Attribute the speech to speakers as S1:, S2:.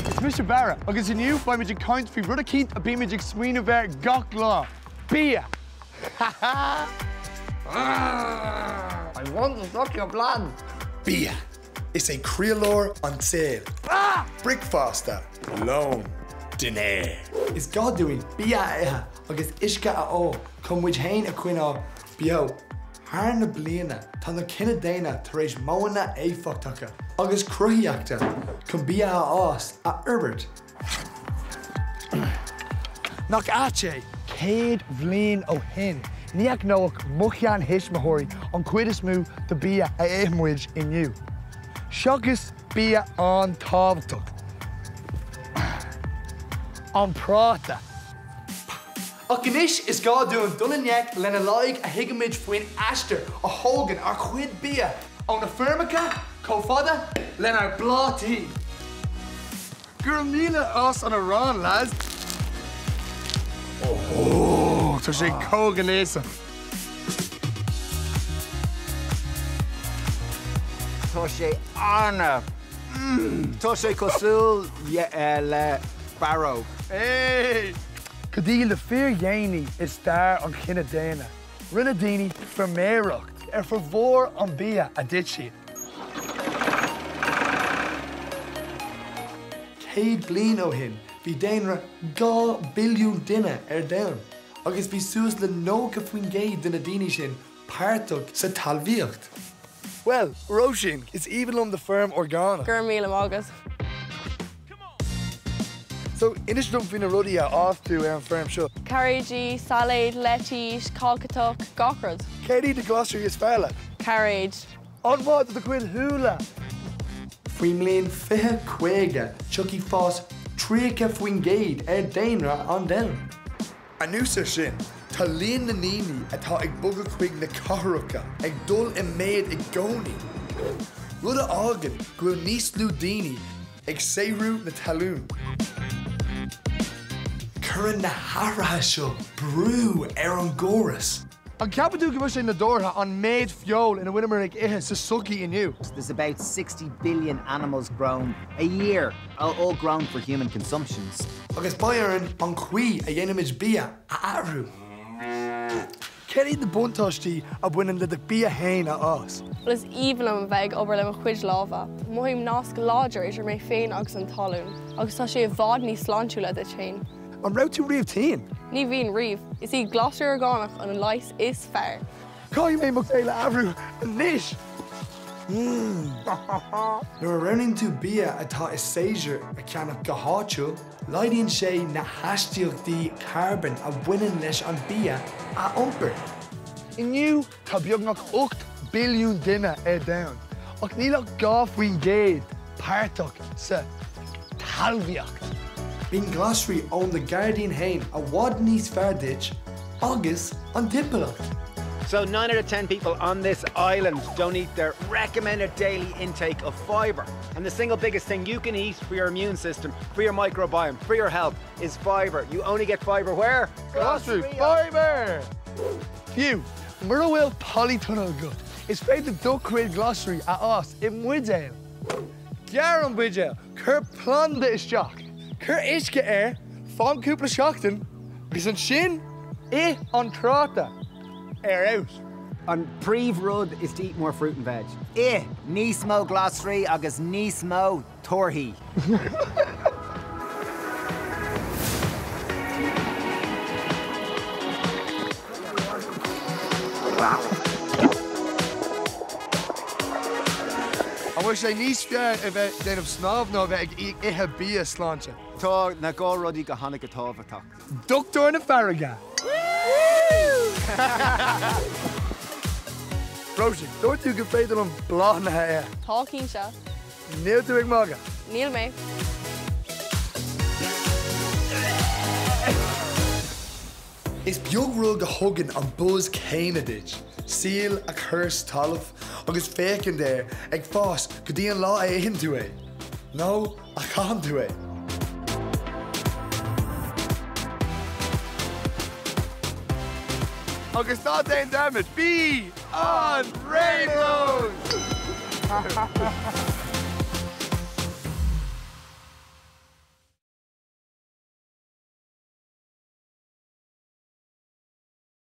S1: it's Mr. Barra. Agus inniu ba muid count fi rud a cínt a bí muid ag smaoineamh ar gach lá. Bia!
S2: I want to suck your blood.
S3: Bia is a creolóir an sale. Brickfaster. Loan. Dinner.
S4: Is God doing bia agus isca ó chum muid hain a cuineá bio. Haar na bliana tá na cinna déine tar éis móna éfachtacha agus cruthíochta chun bia ás a Herbert.
S1: Nach áte, céad bhliain ó hin. Níach nóach muchean hismóirí an cuid is mú do bia a éithmuid inniu. Seagus bia an tábhachtach. An práta.
S4: Ach gnis is God doing dunaneach lena laig a higamid faoin Ashter a Hogan ar chuid bia on na firmacha co-fada lena BLOC.
S1: Gur míle as an a rán, lads. Oh, tá sé cógan éasa.
S2: Tá sé anna. Tá sé cosúil le Barra Ó.
S1: Hey! Cadíl le fear dhéanaí is dar an cinna déine. Rinne daoine ferméireacht for bhór an bia a dit siad.
S4: Céad bliain ó hin, bhí daonra 2 billiún duine domhain. Agus bhí suas le nóga faoin géad duna daoine sin páirteach sa talmhaíocht.
S1: Well, Roisin is even on the firm organa.
S5: Gur míle mágas.
S1: So, inis dom fin a rudí a áftú an firm seo.
S5: Carriagey, salad, letis, calcatach, gochrad.
S1: Cédí de glossary is fearla.
S5: Carriage.
S1: An bhád a cuid húla.
S4: Faoin mbliain 25 chuí fás tríocha faoin géad daonra an domhain.
S3: Anúsa sin, tá líon na níní atá ag bogad chuig na cathrúcha ag dul I méid ag gcónaí. Rud a ágan go bhfuil níos lú daoine ag saorú na talún.
S4: Cuireann na hárratha seo brú ar an gcóras.
S1: An ceapadú go bhfuil sé na dórtha an méid fiol ina bhuiineamar ag ithe sa sugaí inniu.
S6: There's about 60 billion animals grown a year, all grown for human consumptions.
S4: Agus baiaran an chuí a dhéanamid bia a ahrú.
S1: Cédí de buntáistí a bhuiineann le bia hain a ás.
S5: Well, is even am bheag obair le chuid láha. Muim nasc láidir is mé féin agus an talún. Agus tá sé bhád ní sláintú le de chain.
S1: An raibh tú riamh tain.
S5: Ní bhíon riamh. Is í glasir orgánach an leis is fearr.
S1: Cáim mé mo céile ahrú an níis.
S4: Nuair a roinning tú bia atá is séidir a ceannach go háitiúil, laidíonn sé na haisteachtaí carbon a bhaineann leis an bia a iompar.
S1: Inniu tá beagnach 8 billiún duine domhain. Ach nílach gá faoin géad páirteach sa talmhaíocht.
S4: Bhín glasrí ón the ghairdín hain a bhád níos fearr duit agus an timpachtacht.
S7: So 9 out of 10 people on this island don't eat their recommended daily intake of fibre. And the single biggest thing you can eat for your immune system, for your microbiome, for your health is fibre. You only get fibre where?
S1: Glossary fibre! Phew, mar bhfuil polytunnel good. Is féidir do chuid glossary a ás I muidéil. Gear an buidéil, chur planda isteach. Chur isce fáim cúpla seachtain, agus an sin an tráta out.
S6: An príomh rud is to eat more fruit and veg. Níos mó glasrí agus níos mó torthaí.
S1: I wish I níos fear a bheith déanamh snáb ná bheith ag ithe bia sláinte.
S2: Tá na gá rudaí go tháinig go tábhachtach.
S1: Doctor na Farraga. Roisin, dúir tú go féidir an bláthnathe
S5: Tá cín se.
S1: Níl tú ag mága?
S5: Níl mé.
S3: Is beag rud go thugann an buzz céine duit. Síl a churs talamh agus fécinn déir ag fás go dtí an lá a éitheann tú é. No, a chaitham tú é.
S1: Agus tá déan damage. Be on rainbows!